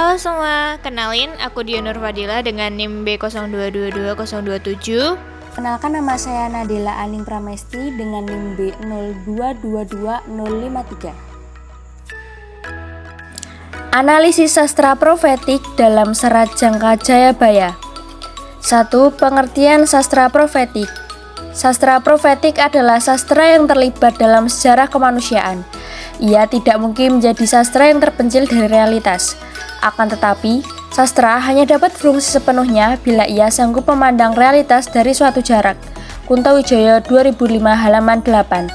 Halo semua, kenalin aku Dianur Fadila dengan NIM B0222-027. Kenalkan, nama saya Nadila Aning Pramesti dengan NIM B02222053. Analisis sastra profetik dalam Serat Jangka Jayabaya. 1. Pengertian sastra profetik. Sastra profetik adalah sastra yang terlibat dalam sejarah kemanusiaan. Ia tidak mungkin menjadi sastra yang terpencil dari realitas. Akan tetapi, sastra hanya dapat berfungsi sepenuhnya bila ia sanggup memandang realitas dari suatu jarak. Kunto Wijoyo 2005 halaman 8.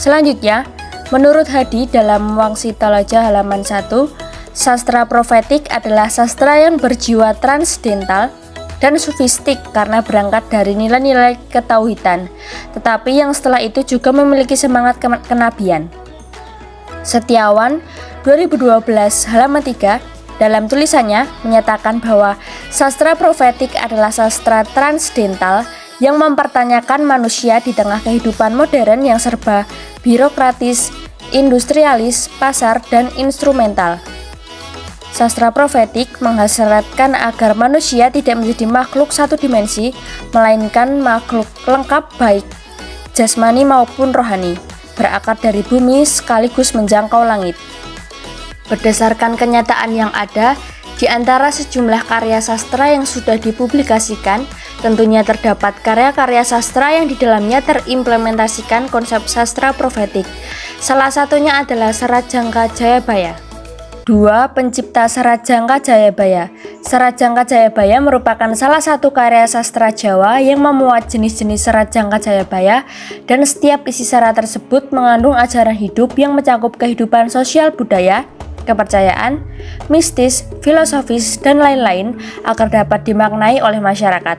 Selanjutnya, menurut Hadi dalam Wangsi Talaja halaman 1, sastra profetik adalah sastra yang berjiwa transdental dan sufistik karena berangkat dari nilai-nilai ketauhidan, tetapi yang setelah itu juga memiliki semangat kenabian. Setiawan 2012 halaman 3 dalam tulisannya menyatakan bahwa sastra profetik adalah sastra transdental yang mempertanyakan manusia di tengah kehidupan modern yang serba birokratis, industrialis, pasar, dan instrumental. Sastra profetik menghasilkan agar manusia tidak menjadi makhluk satu dimensi, melainkan makhluk lengkap baik jasmani maupun rohani, berakar dari bumi sekaligus menjangkau langit. Berdasarkan kenyataan yang ada, di antara sejumlah karya sastra yang sudah dipublikasikan, tentunya terdapat karya-karya sastra yang di dalamnya terimplementasikan konsep sastra profetik. Salah satunya adalah Serat Jangka Jayabaya. 2. Pencipta Serat Jangka Jayabaya. Serat Jangka Jayabaya merupakan salah satu karya sastra Jawa yang memuat jenis-jenis serat Jangka Jayabaya, dan setiap isi serat tersebut mengandung ajaran hidup yang mencakup kehidupan sosial budaya, kepercayaan, mistis, filosofis, dan lain-lain agar dapat dimaknai oleh masyarakat.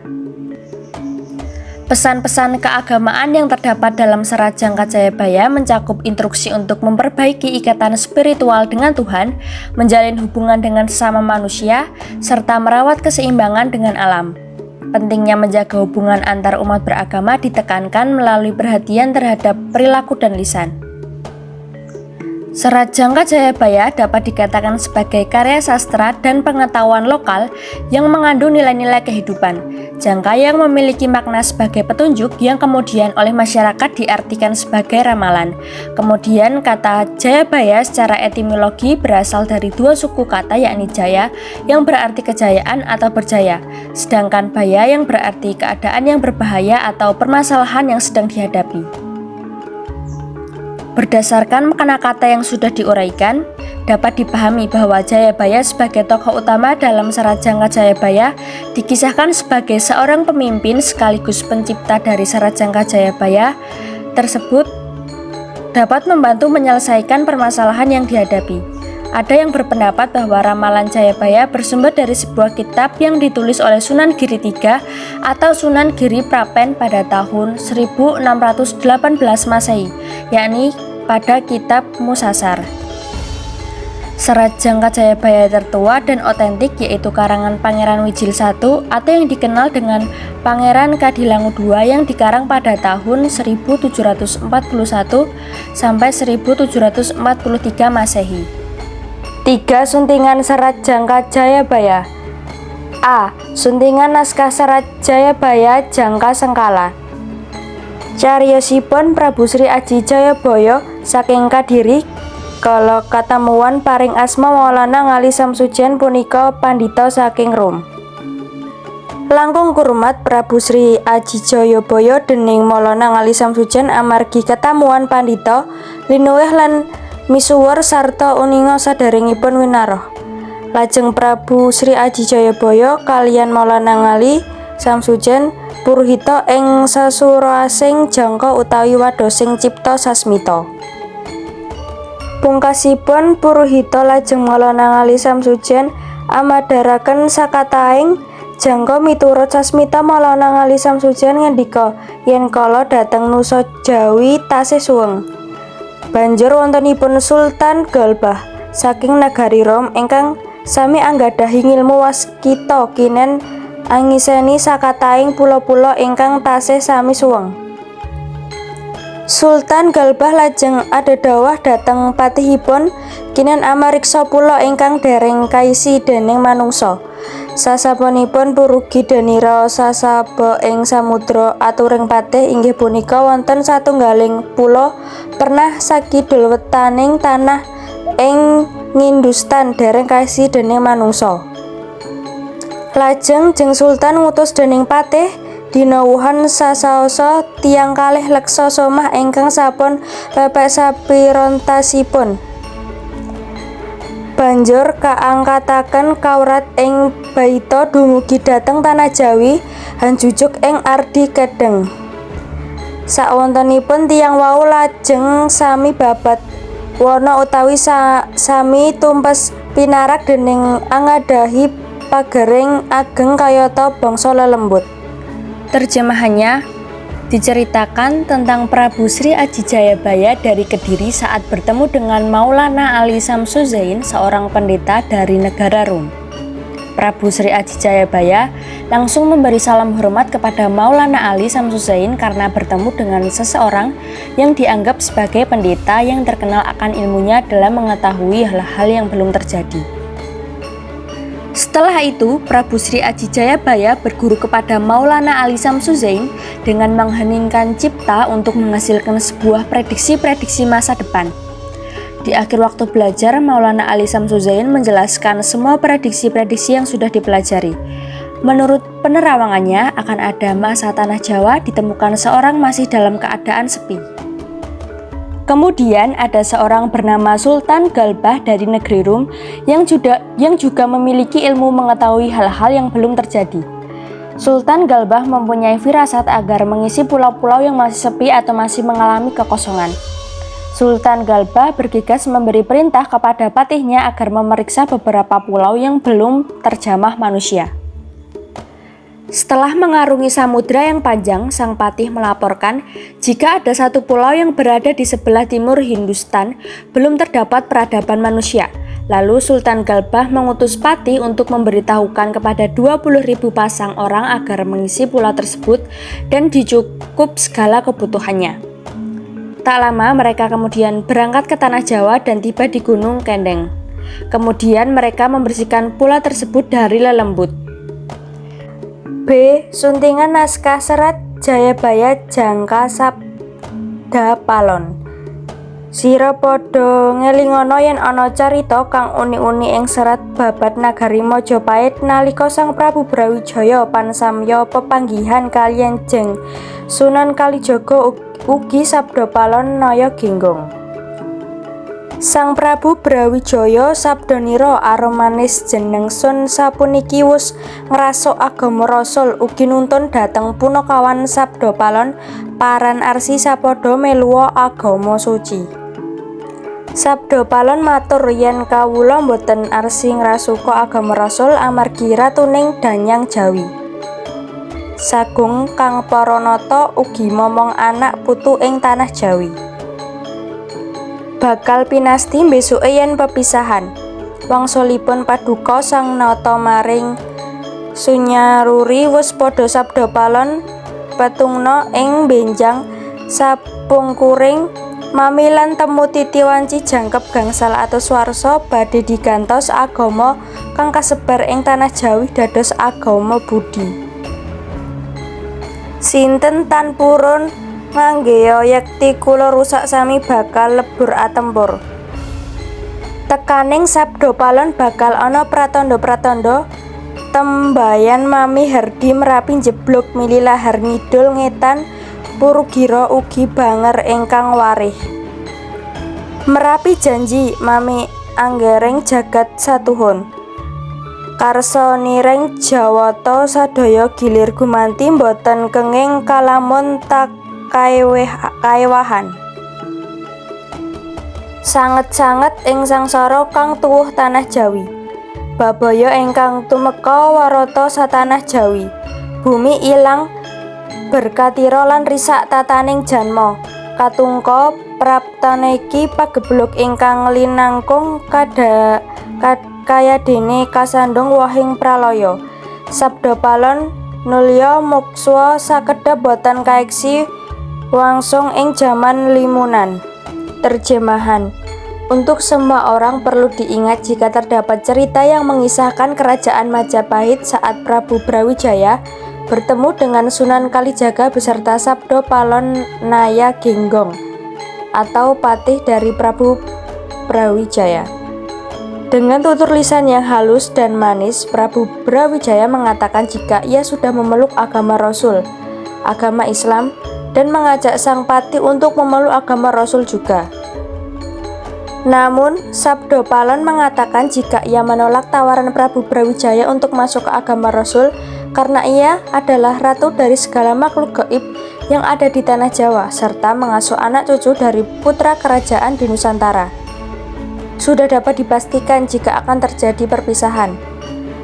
Pesan-pesan keagamaan yang terdapat dalam Serat Jangka Jayabaya mencakup instruksi untuk memperbaiki ikatan spiritual dengan Tuhan, menjalin hubungan dengan sesama manusia, serta merawat keseimbangan dengan alam. Pentingnya menjaga hubungan antar umat beragama ditekankan melalui perhatian terhadap perilaku dan lisan. Serat Jangka Jayabaya dapat dikatakan sebagai karya sastra dan pengetahuan lokal yang mengandung nilai-nilai kehidupan. Jangka yang memiliki makna sebagai petunjuk yang kemudian oleh masyarakat diartikan sebagai ramalan. Kemudian kata Jayabaya secara etimologi berasal dari dua suku kata, yakni Jaya yang berarti kejayaan atau berjaya, sedangkan Baya yang berarti keadaan yang berbahaya atau permasalahan yang sedang dihadapi. Berdasarkan makna kata yang sudah diuraikan, dapat dipahami bahwa Jayabaya sebagai tokoh utama dalam Serat Jangka Jayabaya dikisahkan sebagai seorang pemimpin sekaligus pencipta dari Serat Jangka Jayabaya tersebut dapat membantu menyelesaikan permasalahan yang dihadapi. Ada yang berpendapat bahwa ramalan Jayabaya bersumber dari sebuah kitab yang ditulis oleh Sunan Giri III atau Sunan Giri Prapen pada tahun 1618 Masehi, yakni pada kitab Musasar. Serat Jangka Jayabaya tertua dan otentik yaitu karangan Pangeran Wijil I atau yang dikenal dengan Pangeran Kadilangu II yang dikarang pada tahun 1741 sampai 1743 Masehi. 3. Suntingan Serat Jangka Jayabaya. A. Suntingan naskah Serat Jayabaya Jangka Sengkala. Cariyosipun Prabu Sri Aji Jayabaya saking Kadiri kala katamuan paring asma Maulana Ngali Samsujen punika pandhita saking Rom. Langkung kurmat Prabu Sri Aji Jayabaya dening Maulana Ngali Samsujen amargi katamuan pandhita linuwih lan misuwur sarta uninga sadaringipun winaroh. Lajeng Prabu Sri Aji Jayabaya kaliyan Maulana Ngali Samsujen puruhita ing sasurasing jangka utawi wadosing cipta sasmita. Pungkasipun puruhita lajeng Maulana Ngali Samsujen amadharaken sakataing jangka miturut sasmita. Maulana Ngali Samsujen ngendika yen kala dhateng Nusa Jawi tasih suweng. Banjur wontenipun Sultan Galbah saking nagari Rom ingkang sami anggadhahi ngilmu waskita kinen angiseni sakataing pulo-pulo ingkang tasih sami suweng. Sultan Galbah lajeng adedawah dhateng patihipun kinen amariksa pulo ingkang dereng kaisi déning manungsa. Sasampunipun purugi Danira sasaba ing samudra aturing patih inggih punika wonten satunggaling pulo pernah sakidul wetaning tanah ing Ngindustan dereng kaisi déning manungsa. Lajeng jeng Sultan ngutus déning patih dina wuhan sasaosa tiyang kalih leksa somah ingkang sampun pepek sapirontasipun. Banjur kaangkataken kawrat ing baita dumugi dhateng tanah Jawi hanjujuk ing Ardi Kedheng. Sawontenipun tiyang wau lajeng sami babat wana utawi sami tumpes pinarak déning angadahi pagering ageng kayata bangsa lelembut. Terjemahannya diceritakan tentang Prabu Sri Aji Jayabaya dari Kediri saat bertemu dengan Maulana Ali Samsuzain, seorang pendeta dari negara Rum. Prabu Sri Aji Jayabaya langsung memberi salam hormat kepada Maulana Ali Samsuzain karena bertemu dengan seseorang yang dianggap sebagai pendeta yang terkenal akan ilmunya dalam mengetahui hal-hal yang belum terjadi. Setelah itu, Prabu Sri Aji Jayabaya berguru kepada Maulana Ali Samsuzain dengan mengheningkan cipta untuk menghasilkan sebuah prediksi-prediksi masa depan. Di akhir waktu belajar, Maulana Ali Samsuzain menjelaskan semua prediksi-prediksi yang sudah dipelajari. Menurut penerawangannya, akan ada masa tanah Jawa ditemukan seorang masih dalam keadaan sepi. Kemudian ada seorang bernama Sultan Galbah dari negeri Rum yang juga memiliki ilmu mengetahui hal-hal yang belum terjadi. Sultan Galbah mempunyai firasat agar mengisi pulau-pulau yang masih sepi atau masih mengalami kekosongan. Sultan Galbah bergegas memberi perintah kepada patihnya agar memeriksa beberapa pulau yang belum terjamah manusia. Setelah mengarungi samudra yang panjang, sang patih melaporkan jika ada satu pulau yang berada di sebelah timur Hindustan belum terdapat peradaban manusia. Lalu Sultan Galbah mengutus patih untuk memberitahukan kepada 20.000 pasang orang agar mengisi pulau tersebut dan dicukup segala kebutuhannya. Tak lama mereka kemudian berangkat ke tanah Jawa dan tiba di Gunung Kendeng. Kemudian mereka membersihkan pulau tersebut dari lelembut. B. Suntingan naskah serat Jayabaya Jangka Sabda Palon. Sira padha ngelingono yen ana carita kang uni-uni ing serat babat nagari Majapahit nalika Sang Prabu Brawijaya pansamya pepanggihan kaliyan Jeng Sunan Kalijaga ugi Sabda Palon naya genggong. Sang Prabu Brawijaya sabdanira aromanis jeneng Sun sapuniki wus ngrasuk agama Rasul ugi nuntun dhateng punakawan Sabda Palon paran arsi sapadha meluwa agama suci. Sabda Palon matur yen kawula boten arsi ngrasuka agama Rasul amargi ratuning Danyang Jawi. Sagung kang para nata ugi momong anak putu ing tanah Jawi. Bakal pinasti besuke yen pepisahan. Wangsulipun paduka sang nata maring Sunyaruri wus padha Sabda Palon petungna ing benjang sapungkuring mamilan temu titi wanci jangkep gangsal atus warsa badhe digantos agama kang kasebar ing tanah Jawi dados agama Budi. Sinten tan purun nganggeya yekti kula rusak sami bakal lebur atempur. Tekaning Sabda Palon bakal ana pratandha-pratandha tembayan Mami Hardi Merapi njeblug mili lahar ngidul ngetan Purugira ugi banger ingkang warih. Merapi janji Mami anggereng jagat satuhun. Karsa nireng Jawata sadaya gilir gumanti boten kenging kalamun tak kaewahan. Sanget-sanget ing sangsara kang tuwuh tanah Jawi. Babaya ingkang tumeka warata satanah Jawi. Bumi ilang berkatira lan risak tataning janma. Katungka praptaneki pageblug ingkang linangkung kayadene kasandung wahing pralaya. Sabda Palon nulya mukswa sakedhep boten kaeksi Wangsung ing jaman limunan. Terjemahan. Untuk semua orang perlu diingat jika terdapat cerita yang mengisahkan kerajaan Majapahit saat Prabu Brawijaya bertemu dengan Sunan Kalijaga beserta Sabdo Palon Naya Genggong atau patih dari Prabu Brawijaya. Dengan tutur lisan yang halus dan manis, Prabu Brawijaya mengatakan jika ia sudah memeluk agama Rasul, agama Islam, dan mengajak sang patih untuk memeluk agama Rasul juga. Namun, Sabdo Palon mengatakan jika ia menolak tawaran Prabu Brawijaya untuk masuk ke agama Rasul karena ia adalah ratu dari segala makhluk gaib yang ada di tanah Jawa serta mengasuh anak cucu dari putra kerajaan di Nusantara. Sudah dapat dipastikan jika akan terjadi perpisahan.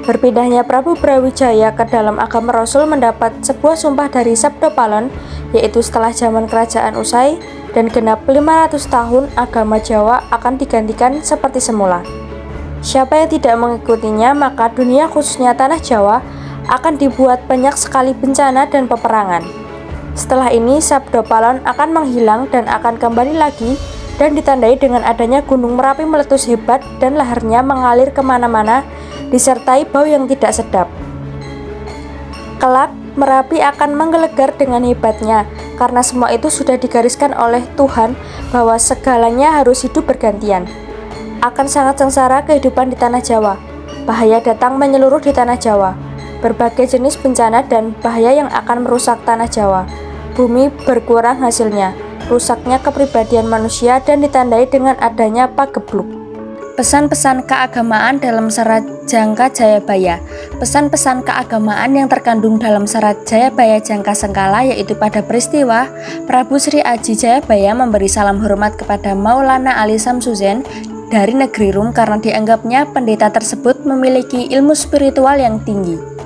Berpindahnya Prabu Brawijaya ke dalam agama Rasul mendapat sebuah sumpah dari Sabdo Palon, yaitu setelah zaman kerajaan usai dan genap 500 tahun agama Jawa akan digantikan seperti semula. Siapa yang tidak mengikutinya, maka dunia khususnya tanah Jawa akan dibuat banyak sekali bencana dan peperangan. Setelah ini Sabdo Palon akan menghilang dan akan kembali lagi dan ditandai dengan adanya Gunung Merapi meletus hebat dan laharnya mengalir kemana-mana disertai bau yang tidak sedap. Kelak, Merapi akan menggelegar dengan hebatnya karena semua itu sudah digariskan oleh Tuhan bahwa segalanya harus hidup bergantian. Akan sangat sengsara kehidupan di tanah Jawa. Bahaya datang menyeluruh di tanah Jawa. Berbagai jenis bencana dan bahaya yang akan merusak tanah Jawa. Bumi berkurang hasilnya, rusaknya kepribadian manusia dan ditandai dengan adanya pagebluk. Pesan-pesan keagamaan dalam serat Jangka Jayabaya. Pesan-pesan keagamaan yang terkandung dalam serat Jayabaya Jangka Sengkala yaitu pada peristiwa Prabu Sri Aji Jayabaya memberi salam hormat kepada Maulana Ali Samsuzen dari negeri Rum karena dianggapnya pendeta tersebut memiliki ilmu spiritual yang tinggi.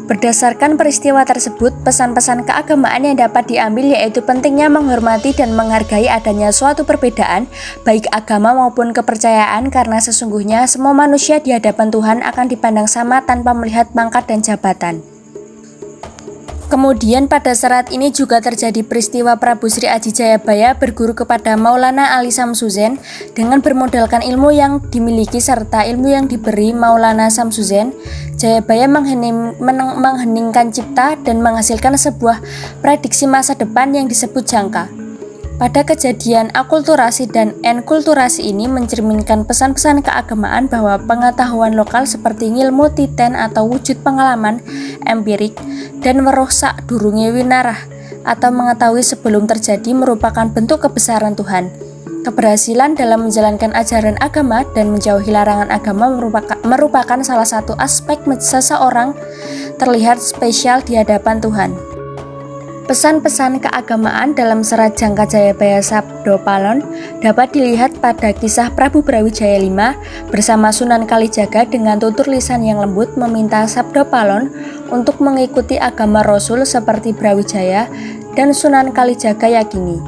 Berdasarkan peristiwa tersebut, pesan-pesan keagamaan yang dapat diambil yaitu pentingnya menghormati dan menghargai adanya suatu perbedaan, baik agama maupun kepercayaan, karena sesungguhnya semua manusia di hadapan Tuhan akan dipandang sama tanpa melihat pangkat dan jabatan. Kemudian pada serat ini juga terjadi peristiwa Prabu Sri Aji Jayabaya berguru kepada Maulana Ali Samsuzen dengan bermodalkan ilmu yang dimiliki serta ilmu yang diberi Maulana Samsuzen. Jayabaya mengheningkan cipta dan menghasilkan sebuah prediksi masa depan yang disebut jangka. Pada kejadian akulturasi dan enkulturasi ini mencerminkan pesan-pesan keagamaan bahwa pengetahuan lokal seperti ngilmu titen atau wujud pengalaman empirik dan weruh sak durunge winarah atau mengetahui sebelum terjadi merupakan bentuk kebesaran Tuhan. Keberhasilan dalam menjalankan ajaran agama dan menjauhi larangan agama merupakan salah satu aspek seseorang terlihat spesial di hadapan Tuhan. Pesan-pesan keagamaan dalam serat Jangka Jayabaya Sabdo Palon dapat dilihat pada kisah Prabu Brawijaya V bersama Sunan Kalijaga dengan tutur lisan yang lembut meminta Sabdo Palon untuk mengikuti agama Rasul seperti Brawijaya dan Sunan Kalijaga yakini.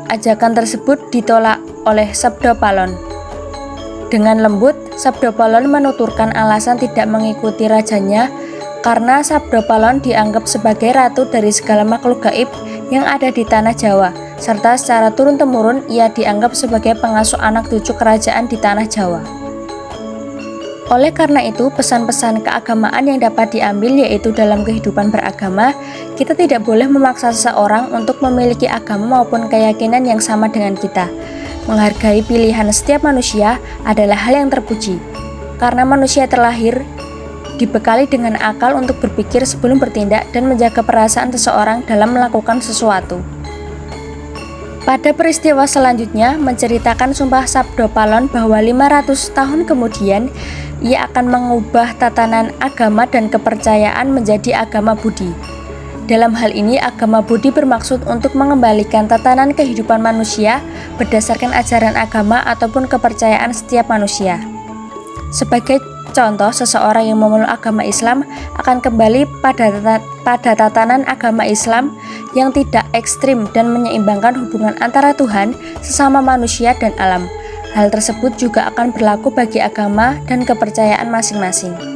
Ajakan tersebut ditolak oleh Sabdo Palon. Dengan lembut, Sabdo Palon menuturkan alasan tidak mengikuti rajanya karena Sabdo Palon dianggap sebagai ratu dari segala makhluk gaib yang ada di tanah Jawa, serta secara turun-temurun ia dianggap sebagai pengasuh anak cucu kerajaan di tanah Jawa. Oleh karena itu, pesan-pesan keagamaan yang dapat diambil yaitu dalam kehidupan beragama, kita tidak boleh memaksa seseorang untuk memiliki agama maupun keyakinan yang sama dengan kita. Menghargai pilihan setiap manusia adalah hal yang terpuji, karena manusia terlahir dibekali dengan akal untuk berpikir sebelum bertindak dan menjaga perasaan seseorang dalam melakukan sesuatu. Pada peristiwa selanjutnya menceritakan sumpah Sabdo Palon bahwa 500 tahun kemudian ia akan mengubah tatanan agama dan kepercayaan menjadi agama Budi. Dalam hal ini agama Budi bermaksud untuk mengembalikan tatanan kehidupan manusia berdasarkan ajaran agama ataupun kepercayaan setiap manusia. Sebagai contoh, seseorang yang memeluk agama Islam akan kembali pada tatanan agama Islam yang tidak ekstrim dan menyeimbangkan hubungan antara Tuhan, sesama manusia, dan alam. Hal tersebut juga akan berlaku bagi agama dan kepercayaan masing-masing.